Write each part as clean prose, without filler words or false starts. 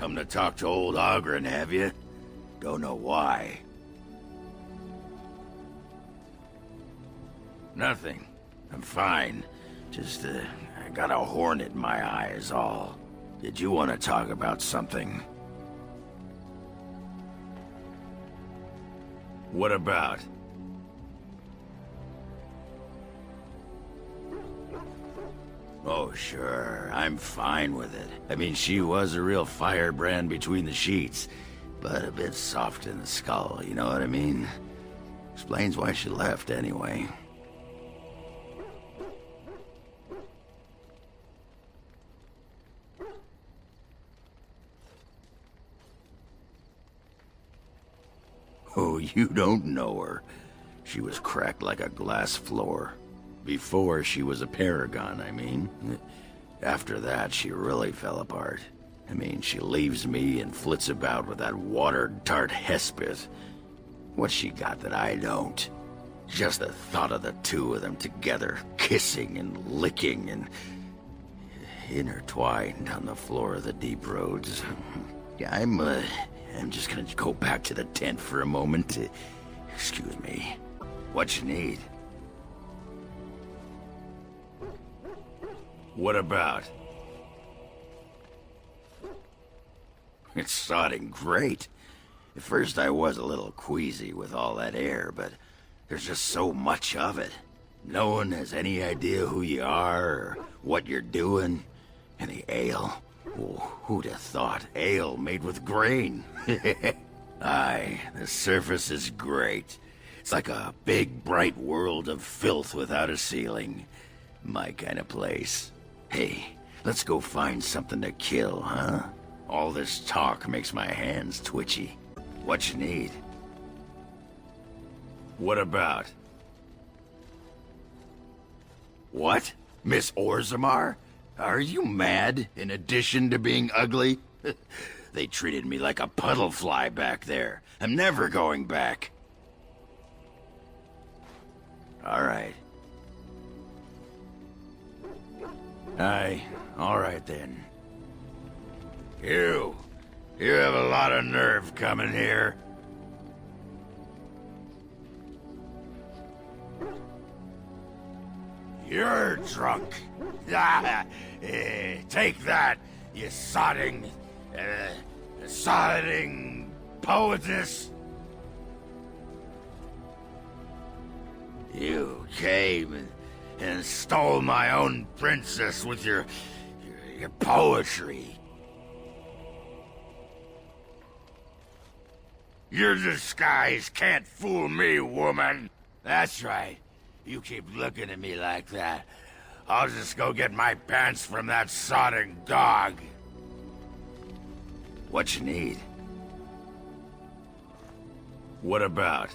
Come to talk to old Ogren, have you? Don't know why. Nothing. I'm fine. Just, I got a hornet in my eye is all. Did you want to talk about something? What about? Oh, sure. I'm fine with it. I mean, she was a real firebrand between the sheets, but a bit soft in the skull, you know what I mean? Explains why she left, anyway. Oh, you don't know her. She was cracked like a glass floor. Before she was a paragon, I mean. After that, she really fell apart. I mean, she leaves me and flits about with that water-tart Hespith. What's she got that I don't? Just the thought of the two of them together, kissing and licking and intertwined on the floor of the deep roads. Yeah, I'm just gonna go back to the tent for a moment. Excuse me. What you need? What about? It's sodding great. At first I was a little queasy with all that air, but there's just so much of it. No one has any idea who you are or what you're doing. And the ale. Oh, who'd have thought? Ale made with grain. Aye, the surface is great. It's like a big, bright world of filth without a ceiling. My kind of place. Hey, let's go find something to kill, huh? All this talk makes my hands twitchy. What you need? What about? What? Miss Orzammar? Are you mad, in addition to being ugly? They treated me like a puddle fly back there. I'm never going back. All right. Aye, all right then. You have a lot of nerve coming here. You're drunk. Take that, you sodding poetess. You came and stole my own princess with your poetry. Your disguise can't fool me, woman. That's right. You keep looking at me like that, I'll just go get my pants from that sodding dog. What you need? What about?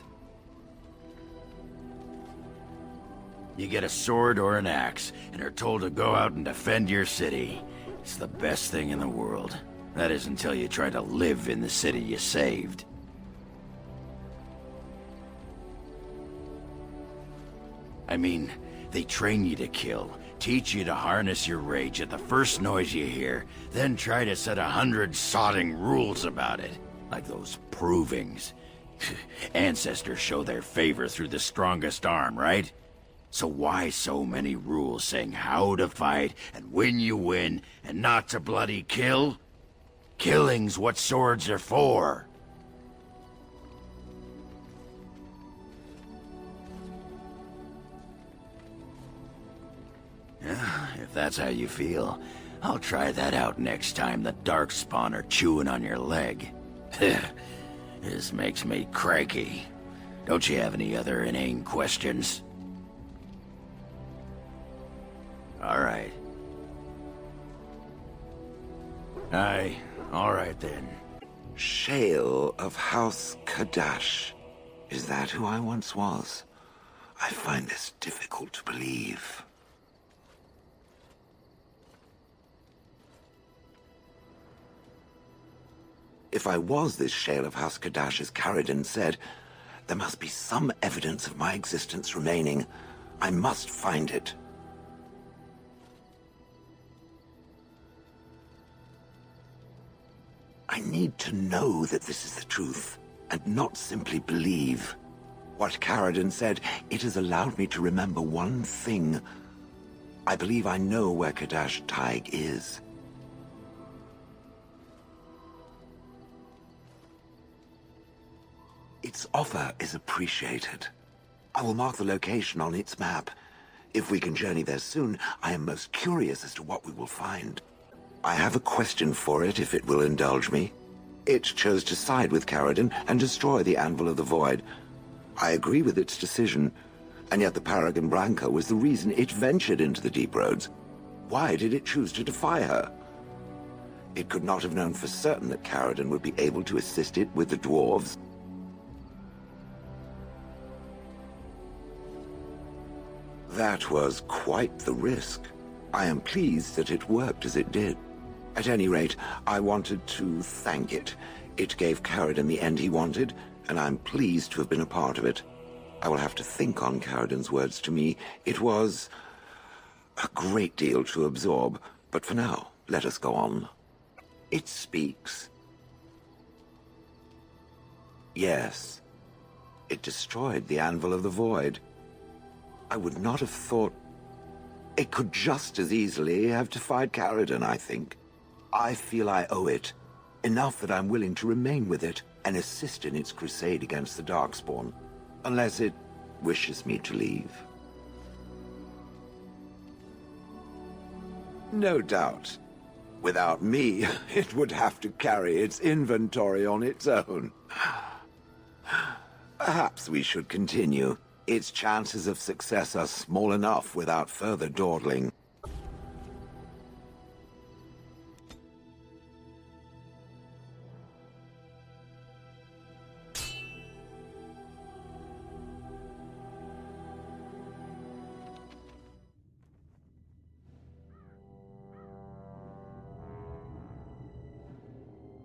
You get a sword or an axe, and are told to go out and defend your city. It's the best thing in the world. That is until you try to live in the city you saved. I mean, they train you to kill, teach you to harness your rage at the first noise you hear, then try to set 100 sodding rules about it. Like those provings. Ancestors show their favor through the strongest arm, right? So why so many rules saying how to fight, and when you win, and not to bloody kill? Killing's what swords are for. If that's how you feel, I'll try that out next time the Darkspawn are chewing on your leg. This makes me cranky. Don't you have any other inane questions? All right. Aye, all right then. Shale of House Kadash. Is that who I once was? I find this difficult to believe. If I was this Shale of House Kadash, as Caridin said, there must be some evidence of my existence remaining. I must find it. I need to know that this is the truth, and not simply believe. What Caridin said, it has allowed me to remember one thing. I believe I know where Kadash Taig is. Its offer is appreciated. I will mark the location on its map. If we can journey there soon, I am most curious as to what we will find. I have a question for it, if it will indulge me. It chose to side with Caridin and destroy the Anvil of the Void. I agree with its decision, and yet the Paragon Branca was the reason it ventured into the Deep Roads. Why did it choose to defy her? It could not have known for certain that Caridin would be able to assist it with the dwarves. That was quite the risk. I am pleased that it worked as it did. At any rate, I wanted to thank it. It gave Caridin the end he wanted, and I'm pleased to have been a part of it. I will have to think on Caridin's words to me. It was a great deal to absorb, but for now, let us go on. It speaks. Yes, it destroyed the Anvil of the Void. I would not have thought... It could just as easily have defied Caridin, I think. I feel I owe it. Enough that I'm willing to remain with it and assist in its crusade against the Darkspawn. Unless it wishes me to leave. No doubt. Without me, it would have to carry its inventory on its own. Perhaps we should continue. Its chances of success are small enough without further dawdling.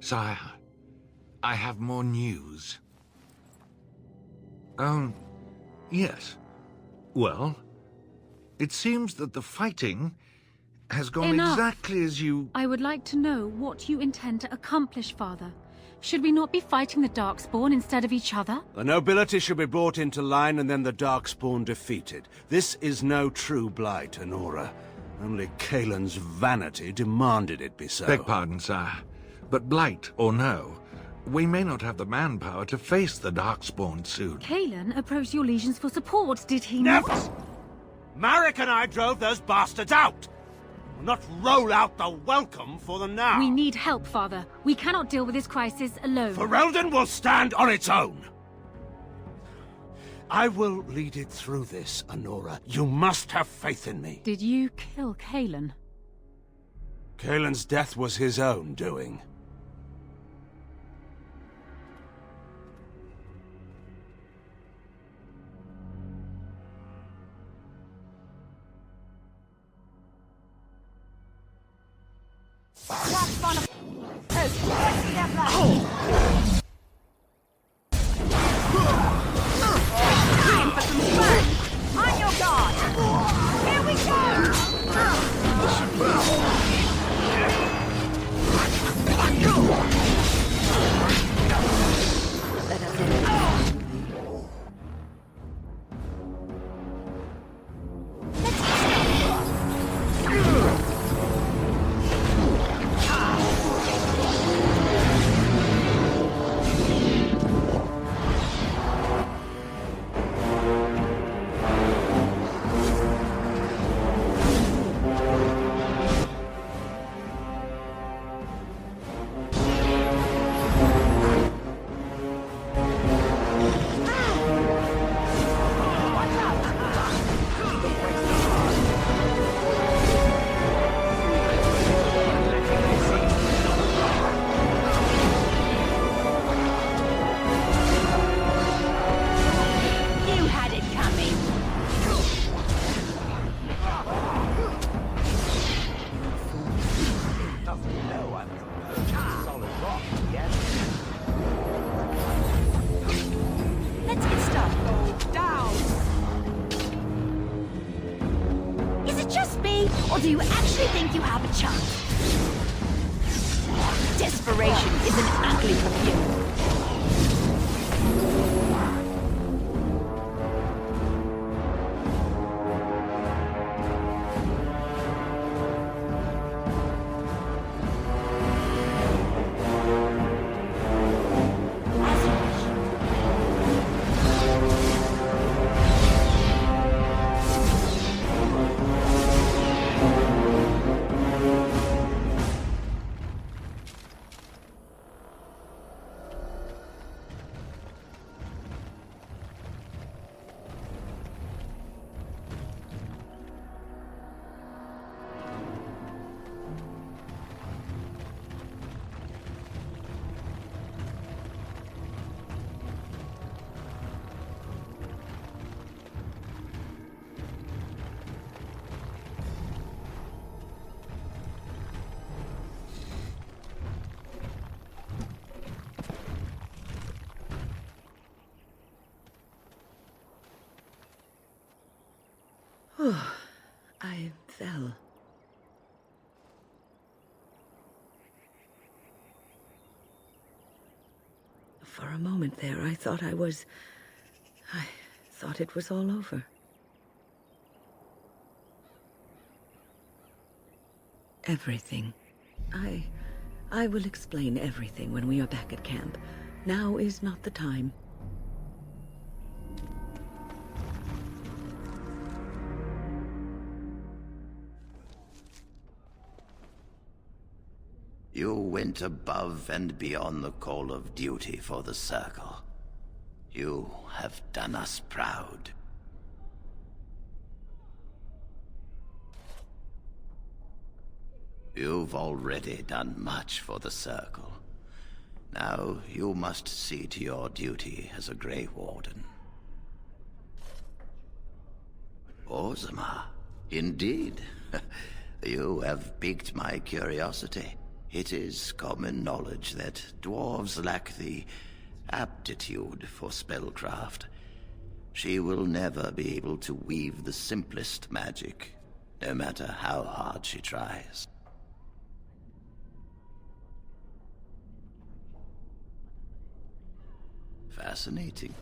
Sire, I have more news. Yes. Well, it seems that the fighting has gone Enough. exactly as you... I would like to know what you intend to accomplish, Father. Should we not be fighting the Darkspawn instead of each other? The nobility should be brought into line and then the Darkspawn defeated. This is no true blight, Honora. Only Kaelin's vanity demanded it be so. Beg pardon, sire. But blight or no, we may not have the manpower to face the Darkspawn soon. Kaelin approached your legions for support, did he Never! not? Marek and I drove those bastards out! We'll not roll out the welcome for them now! We need help, Father. We cannot deal with this crisis alone. Ferelden will stand on its own! I will lead it through this, Honora. You must have faith in me. Did you kill Kaelin? Kaelin's death was his own doing. Time for some fun! On your guard! Here we Or do you actually think you have a chance? Desperation is an ugly perfume. I fell. For a moment there, I thought it was all over. Everything. I will explain everything when we are back at camp. Now is not the time. You went above and beyond the call of duty for the Circle. You have done us proud. You've already done much for the Circle. Now you must see to your duty as a Grey Warden. Orzammar, indeed. You have piqued my curiosity. It is common knowledge that dwarves lack the aptitude for spellcraft. She will never be able to weave the simplest magic, no matter how hard she tries. Fascinating.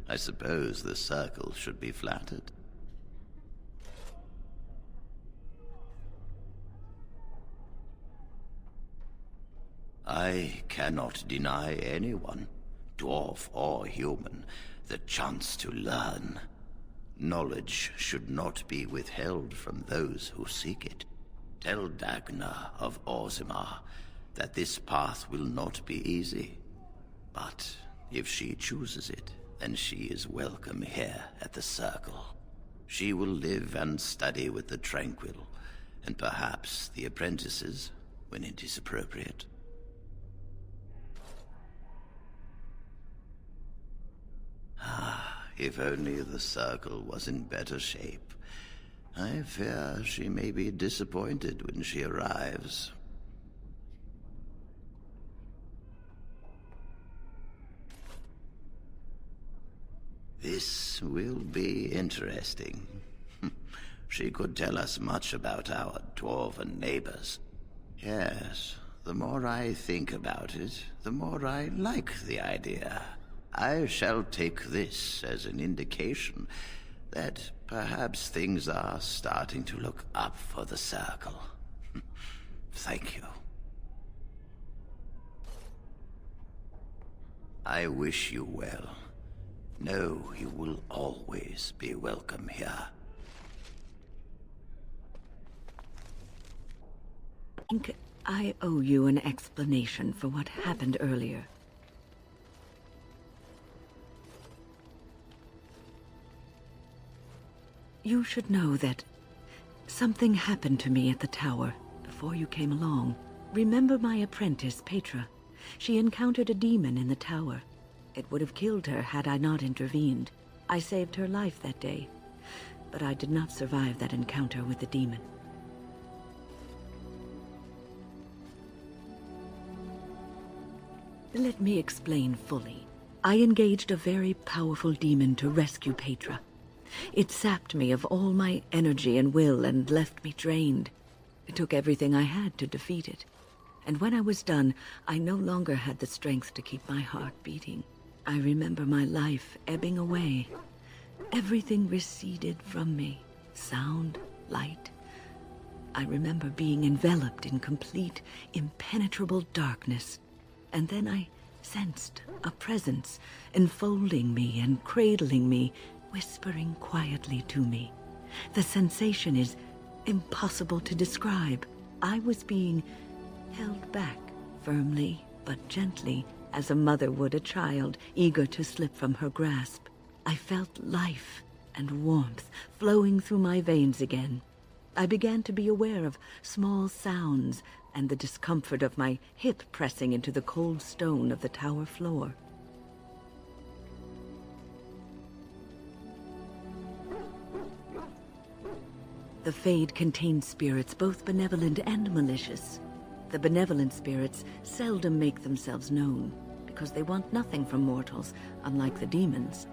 I suppose the Circle should be flattered. I cannot deny anyone, dwarf or human, the chance to learn. Knowledge should not be withheld from those who seek it. Tell Dagna of Orzammar that this path will not be easy. But if she chooses it, then she is welcome here at the Circle. She will live and study with the Tranquil, and perhaps the apprentices, when it is appropriate. If only the Circle was in better shape. I fear she may be disappointed when she arrives. This will be interesting. She could tell us much about our dwarven neighbors. Yes, the more I think about it, the more I like the idea. I shall take this as an indication that perhaps things are starting to look up for the Circle. Thank you. I wish you well. Know you will always be welcome here. I think I owe you an explanation for what happened earlier. You should know that something happened to me at the tower before you came along. Remember my apprentice, Petra? She encountered a demon in the tower. It would have killed her had I not intervened. I saved her life that day, but I did not survive that encounter with the demon. Let me explain fully. I engaged a very powerful demon to rescue Petra. It sapped me of all my energy and will and left me drained. It took everything I had to defeat it. And when I was done, I no longer had the strength to keep my heart beating. I remember my life ebbing away. Everything receded from me. Sound, light. I remember being enveloped in complete, impenetrable darkness. And then I sensed a presence enfolding me and cradling me, whispering quietly to me. The sensation is impossible to describe. I was being held back, firmly but gently, as a mother would a child, eager to slip from her grasp. I felt life and warmth flowing through my veins again. I began to be aware of small sounds and the discomfort of my hip pressing into the cold stone of the tower floor. The Fade contains spirits both benevolent and malicious. The benevolent spirits seldom make themselves known, because they want nothing from mortals, unlike the demons.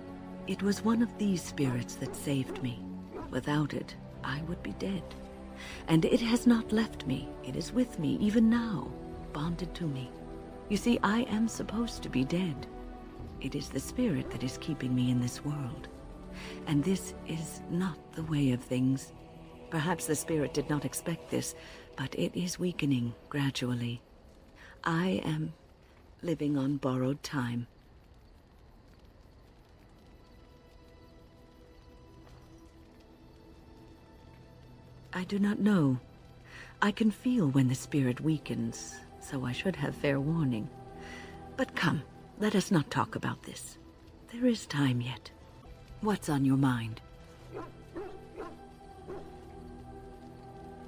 It was one of these spirits that saved me. Without it, I would be dead. And it has not left me. It is with me, even now, bonded to me. You see, I am supposed to be dead. It is the spirit that is keeping me in this world. And this is not the way of things. Perhaps the spirit did not expect this, but it is weakening gradually. I am living on borrowed time. I do not know. I can feel when the spirit weakens, so I should have fair warning. But come, let us not talk about this. There is time yet. What's on your mind?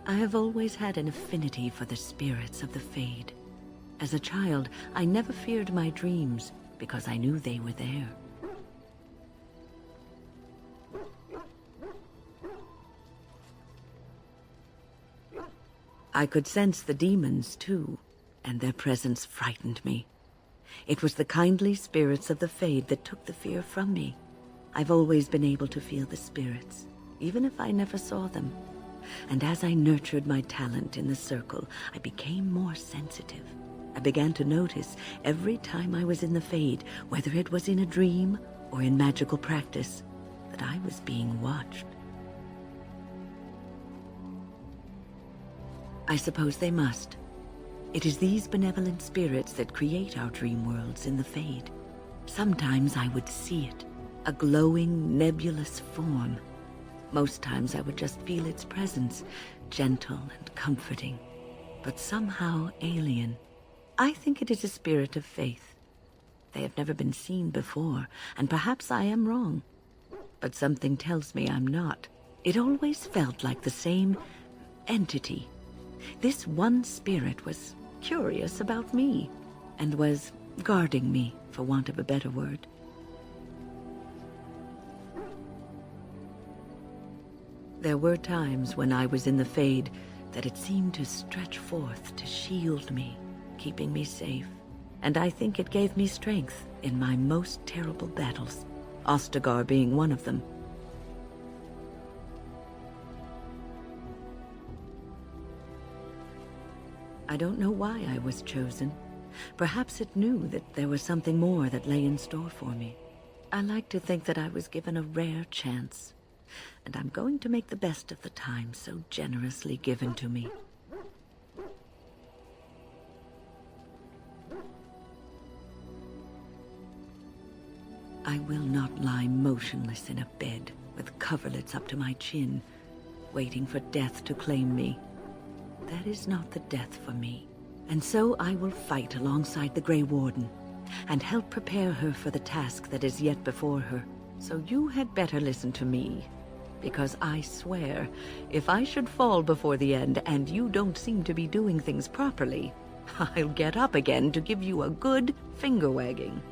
I have always had an affinity for the spirits of the Fade. As a child, I never feared my dreams because I knew they were there. I could sense the demons, too, and their presence frightened me. It was the kindly spirits of the Fade that took the fear from me. I've always been able to feel the spirits, even if I never saw them. And as I nurtured my talent in the circle, I became more sensitive. I began to notice every time I was in the Fade, whether it was in a dream or in magical practice, that I was being watched. I suppose they must. It is these benevolent spirits that create our dream worlds in the Fade. Sometimes I would see it, a glowing, nebulous form. Most times I would just feel its presence, gentle and comforting, but somehow alien. I think it is a spirit of faith. They have never been seen before, and perhaps I am wrong. But something tells me I'm not. It always felt like the same entity. This one spirit was curious about me, and was guarding me, for want of a better word. There were times when I was in the Fade that it seemed to stretch forth to shield me, keeping me safe. And I think it gave me strength in my most terrible battles, Ostagar being one of them. I don't know why I was chosen. Perhaps it knew that there was something more that lay in store for me. I like to think that I was given a rare chance, and I'm going to make the best of the time so generously given to me. I will not lie motionless in a bed with coverlets up to my chin, waiting for death to claim me. That is not the death for me. And so I will fight alongside the Grey Warden, and help prepare her for the task that is yet before her. So you had better listen to me, because I swear, if I should fall before the end and you don't seem to be doing things properly, I'll get up again to give you a good finger-wagging.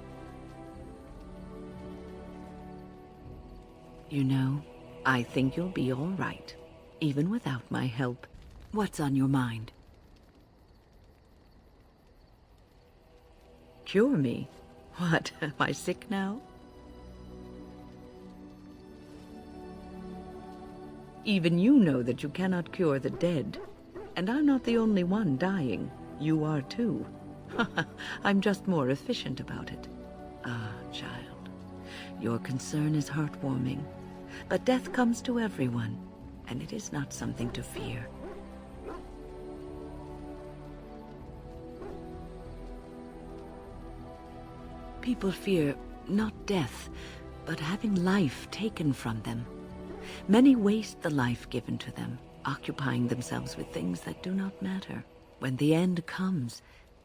You know, I think you'll be all right, even without my help. What's on your mind? Cure me? What, am I sick now? Even you know that you cannot cure the dead, and I'm not the only one dying. You are too. I'm just more efficient about it. Ah, child, your concern is heartwarming. But death comes to everyone, and it is not something to fear. People fear not death, but having life taken from them. Many waste the life given to them, occupying themselves with things that do not matter. When the end comes,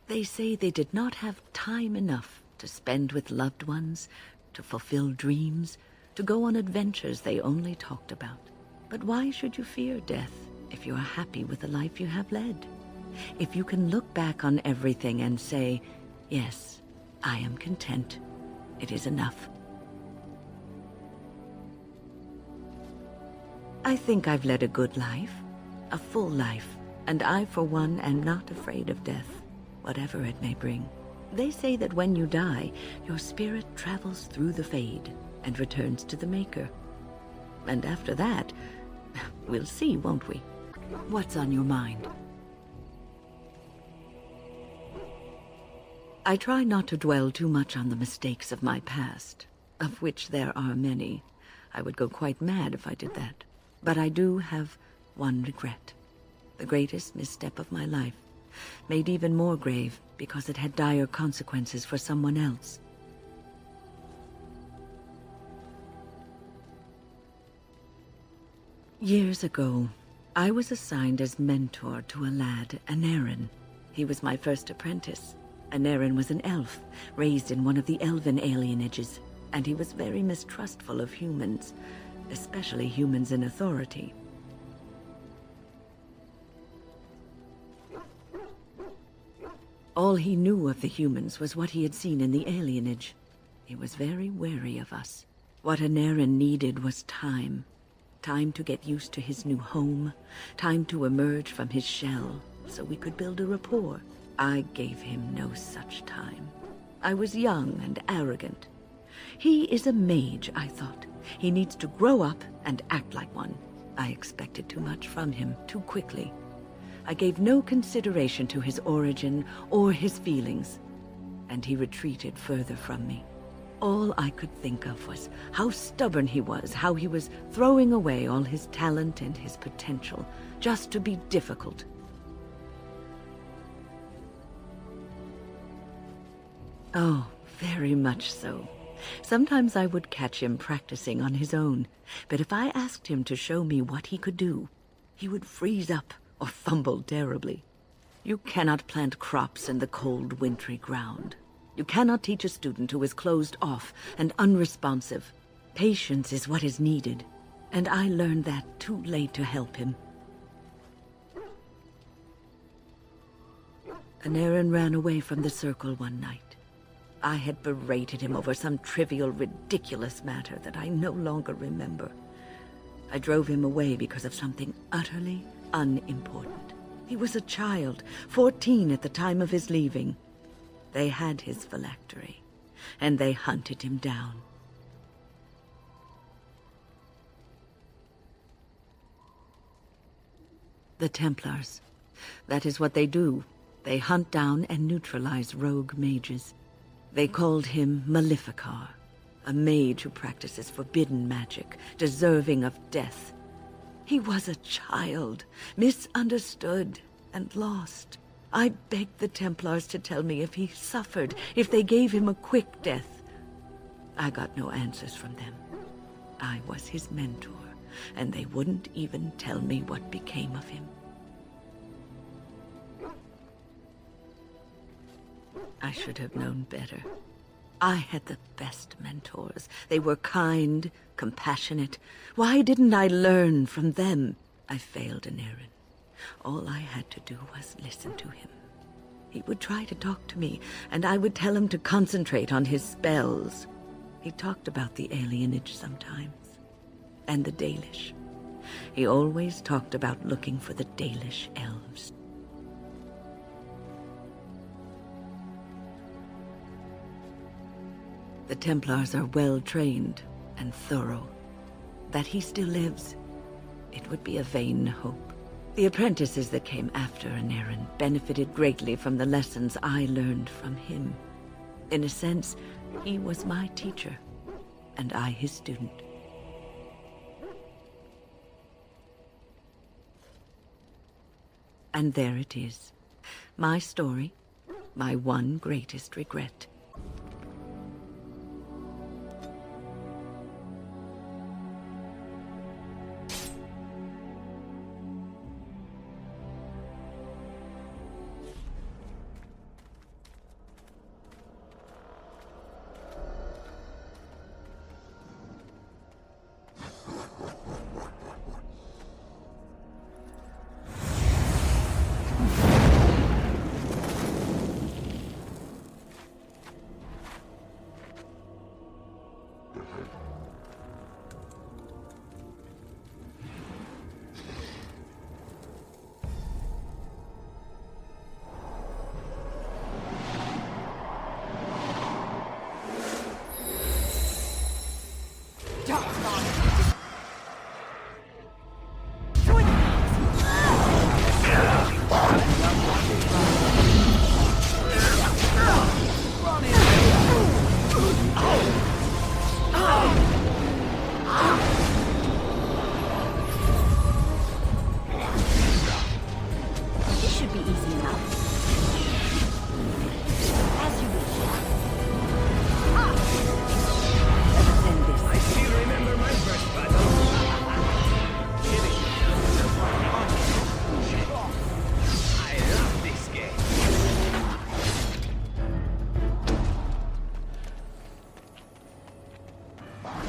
they say they did not have time enough to spend with loved ones, to fulfill dreams, to go on adventures they only talked about. But why should you fear death if you are happy with the life you have led? If you can look back on everything and say, yes, I am content, it is enough. I think I've led a good life, a full life, and I, for one, am not afraid of death, whatever it may bring. They say that when you die, your spirit travels through the fade and returns to the Maker. And after that, we'll see, won't we? What's on your mind? I try not to dwell too much on the mistakes of my past, of which there are many. I would go quite mad if I did that. But I do have one regret. The greatest misstep of my life, made even more grave because it had dire consequences for someone else. Years ago, I was assigned as mentor to a lad, Anarin. He was my first apprentice. Anarin was an elf, raised in one of the elven alienages, and he was very mistrustful of humans, especially humans in authority. All he knew of the humans was what he had seen in the alienage. He was very wary of us. What Anarin needed was time. Time to get used to his new home, time to emerge from his shell, so we could build a rapport. I gave him no such time. I was young and arrogant. He is a mage, I thought. He needs to grow up and act like one. I expected too much from him too quickly. I gave no consideration to his origin or his feelings, and he retreated further from me. All I could think of was how stubborn he was, how he was throwing away all his talent and his potential just to be difficult. Oh, very much so. Sometimes I would catch him practicing on his own, but if I asked him to show me what he could do, he would freeze up or fumble terribly. You cannot plant crops in the cold, wintry ground. You cannot teach a student who is closed off and unresponsive. Patience is what is needed, and I learned that too late to help him. Anarin ran away from the circle one night. I had berated him over some trivial, ridiculous matter that I no longer remember. I drove him away because of something utterly unimportant. He was a child, 14 at the time of his leaving. They had his phylactery, and they hunted him down. The Templars. That is what they do. They hunt down and neutralize rogue mages. They called him Maleficar, a mage who practices forbidden magic, deserving of death. He was a child, misunderstood and lost. I begged the Templars to tell me if he suffered, if they gave him a quick death. I got no answers from them. I was his mentor, and they wouldn't even tell me what became of him. I should have known better. I had the best mentors. They were kind, compassionate. Why didn't I learn from them? I failed Anarin. All I had to do was listen to him. He would try to talk to me, and I would tell him to concentrate on his spells. He talked about the alienage sometimes, and the Dalish. He always talked about looking for the Dalish elves. The Templars are well-trained and thorough. That he still lives, it would be a vain hope. The apprentices that came after Anarin benefited greatly from the lessons I learned from him. In a sense, he was my teacher, and I his student. And there it is. My story, my one greatest regret.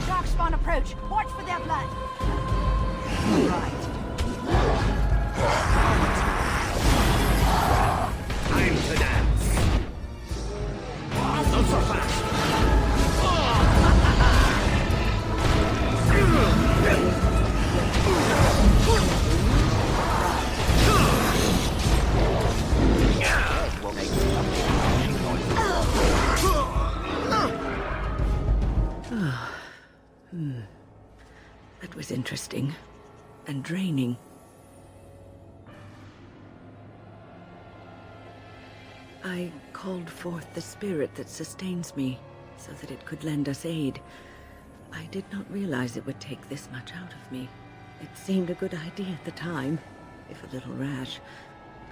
Darkspawn approach. Watch for their blood. Right. Time to dance. Not so fast. That was interesting and draining. I called forth the spirit that sustains me so that it could lend us aid. I did not realize it would take this much out of me. It seemed a good idea at the time, if a little rash.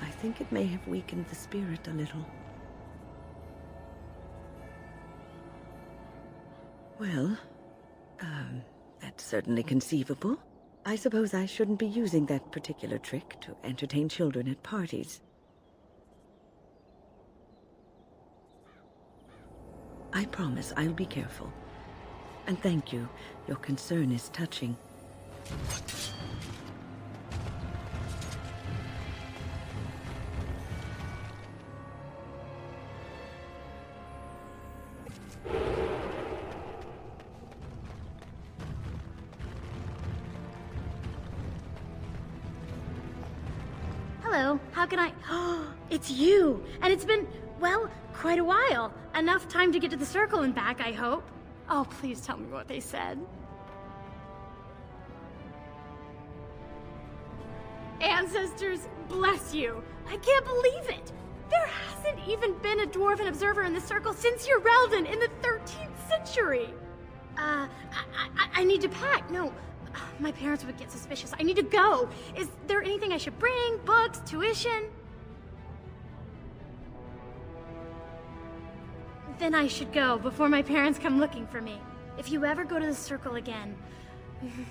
I think it may have weakened the spirit a little. Well, that's certainly conceivable. I suppose I shouldn't be using that particular trick to entertain children at parties. I promise I'll be careful. And thank you. Your concern is touching. Hello, how can I... Oh, it's you! And it's been, well, quite a while. Enough time to get to the circle and back, I hope. Oh, please tell me what they said. Ancestors, bless you. I can't believe it. There hasn't even been a dwarven observer in the circle since your Relden in the 13th century. I need to pack. No, my parents would get suspicious. I need to go. Is there anything I should bring? Books? Tuition? Then I should go before my parents come looking for me. If you ever go to the circle again,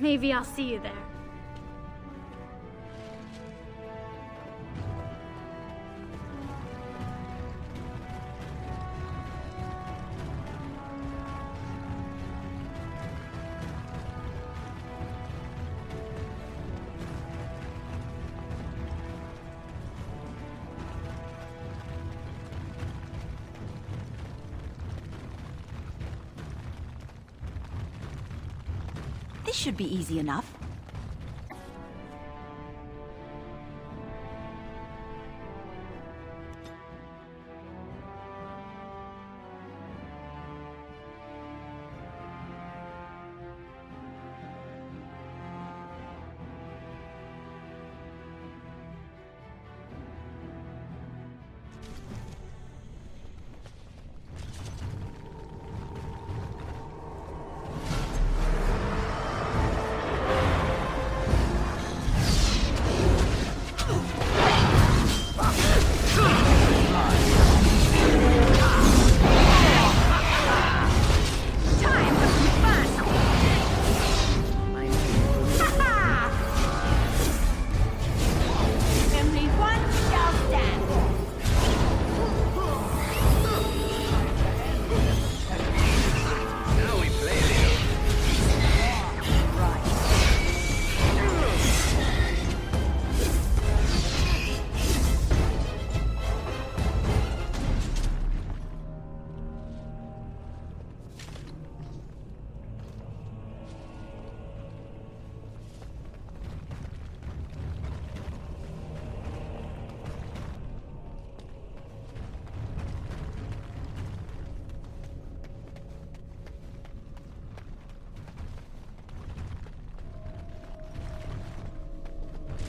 maybe I'll see you there. This should be easy enough.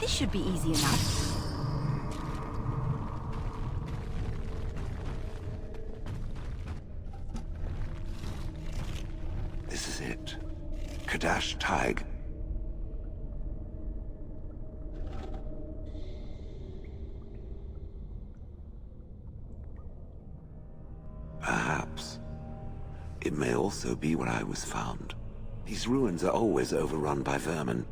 This should be easy enough. This is it. Kadash Taig. Perhaps. It may also be where I was found. These ruins are always overrun by vermin.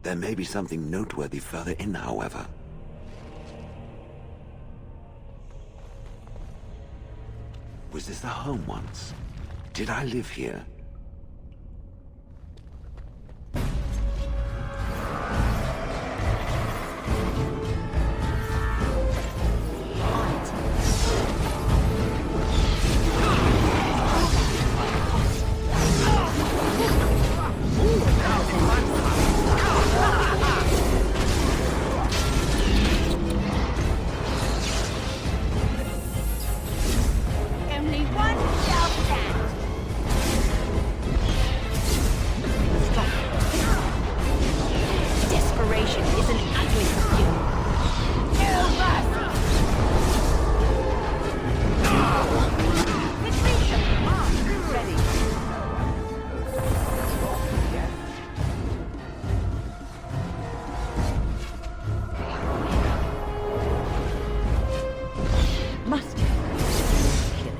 There may be something noteworthy further in, however. Was this a home once? Did I live here? Only one shall stand. Stop. Desperation is an ugly perfume. No mercy. Retreat. Armed. Ready. Must have. Kill him.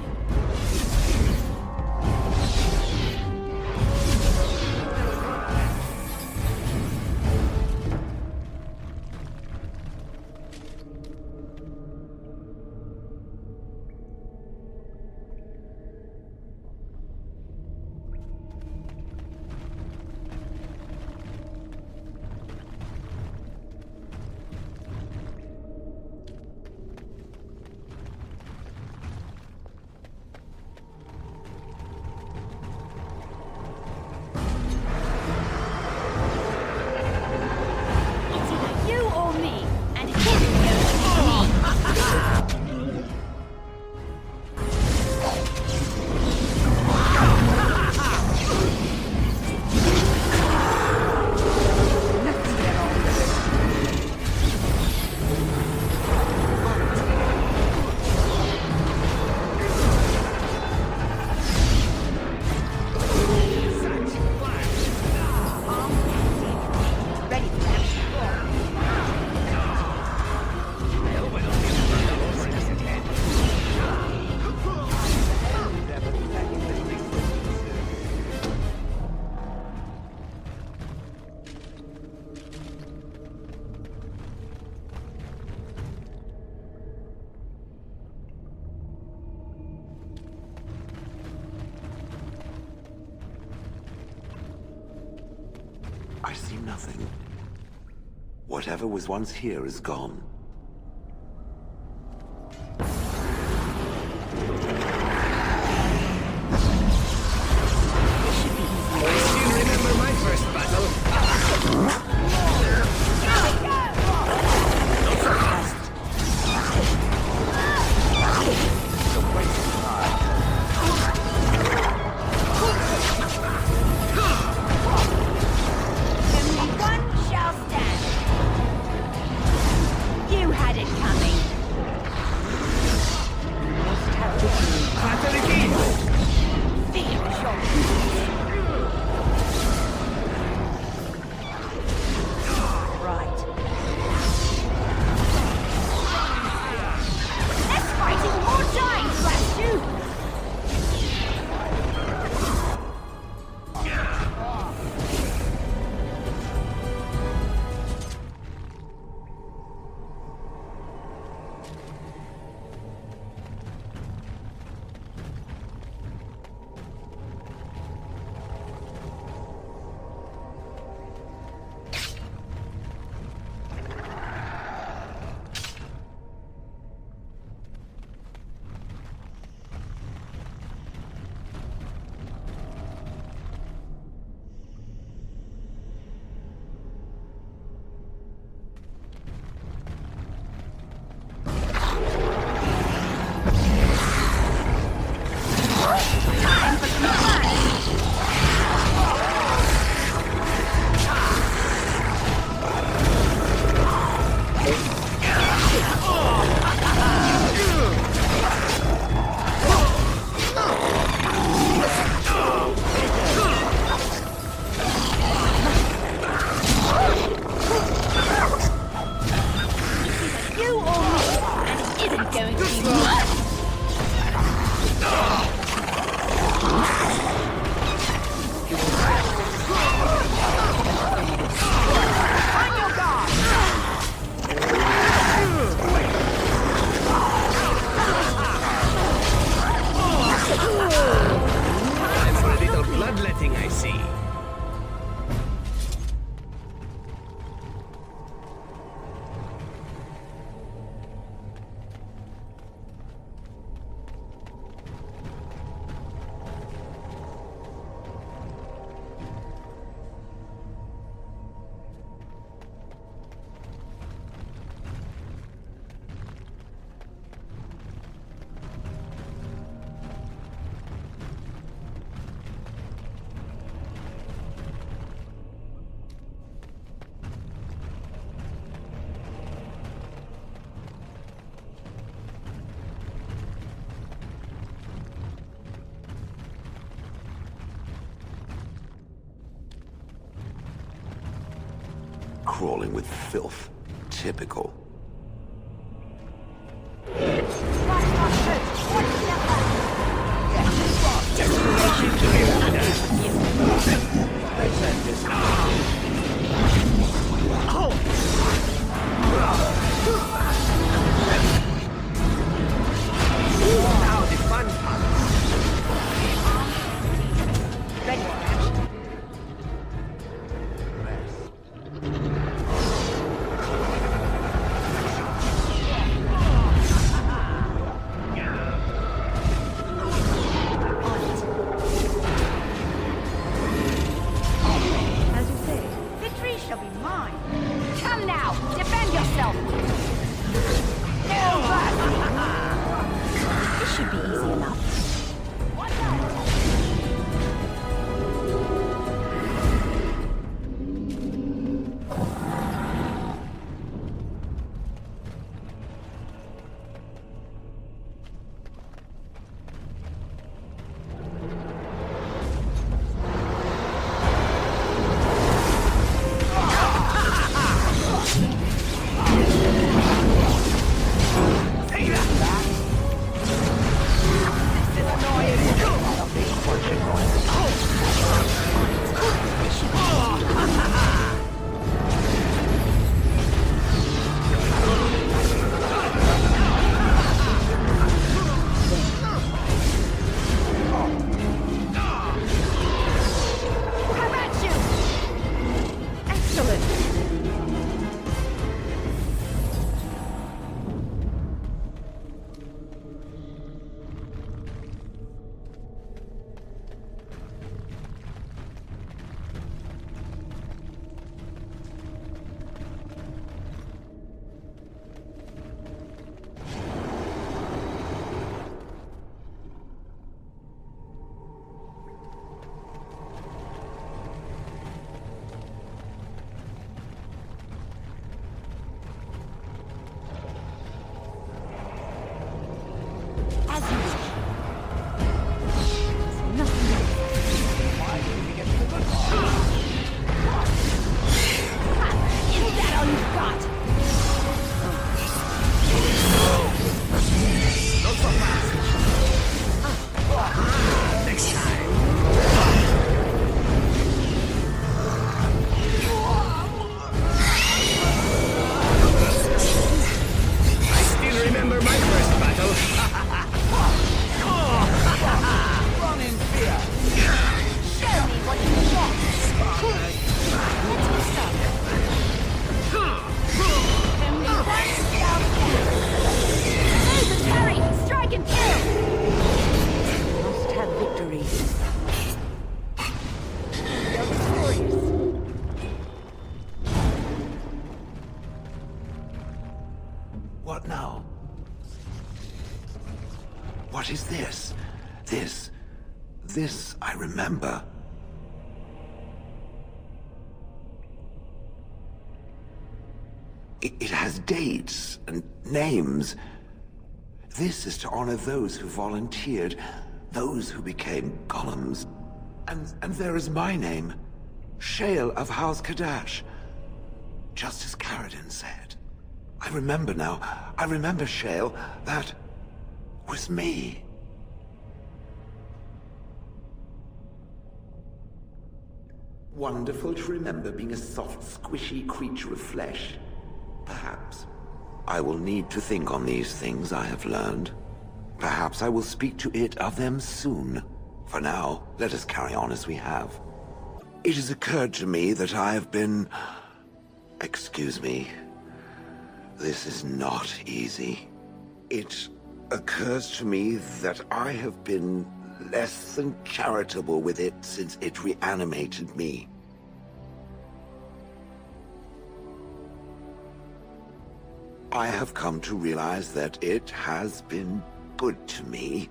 It's either you or me, and it isn't you. Ready for action. I see nothing. Whatever was once here is gone. You remember my first battle? Only one shall stand. Time for a little bloodletting, I see. Crawling with filth. Typical. Now the fun part. Ready, Pamich? As you say, victory shall be mine. Come now, defend yourself. No mercy. This should be easy enough. Watch out. Come at you. Excellent. As you wish. Is that all you've got? Not so fast. Next time. I still remember my first battle. Run in fear. Show me what you got. Let's get started. There's a parry! Strike and kill! Must have victory. You're victorious. What now? What is this? This I remember. It has dates and names. This is to honor those who volunteered, those who became golems. And there is my name, Shale of House Kadash. Just as Caradin said. I remember now. I remember, Shale. That was me. Wonderful to remember being a soft, squishy creature of flesh. Perhaps. I will need to think on these things I have learned. Perhaps perhaps I will speak to it of them soon. For now, let us carry on as we have. It has occurred to me that I have been... Excuse me. This is not easy. It occurs to me that I have been less than charitable with it since it reanimated me. I have come to realize that it has been good to me.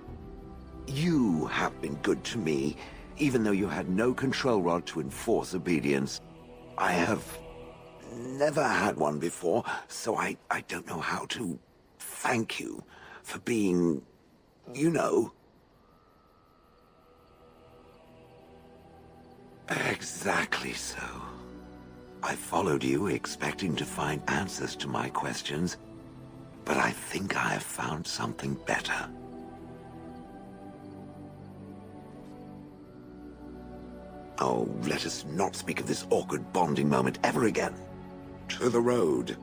You have been good to me, even though you had no control rod to enforce obedience. I have never had one before, so I don't know how to thank you for being, you know... Exactly so. I followed you expecting to find answers to my questions, but I think I have found something better. Oh, let us not speak of this awkward bonding moment ever again. To the road.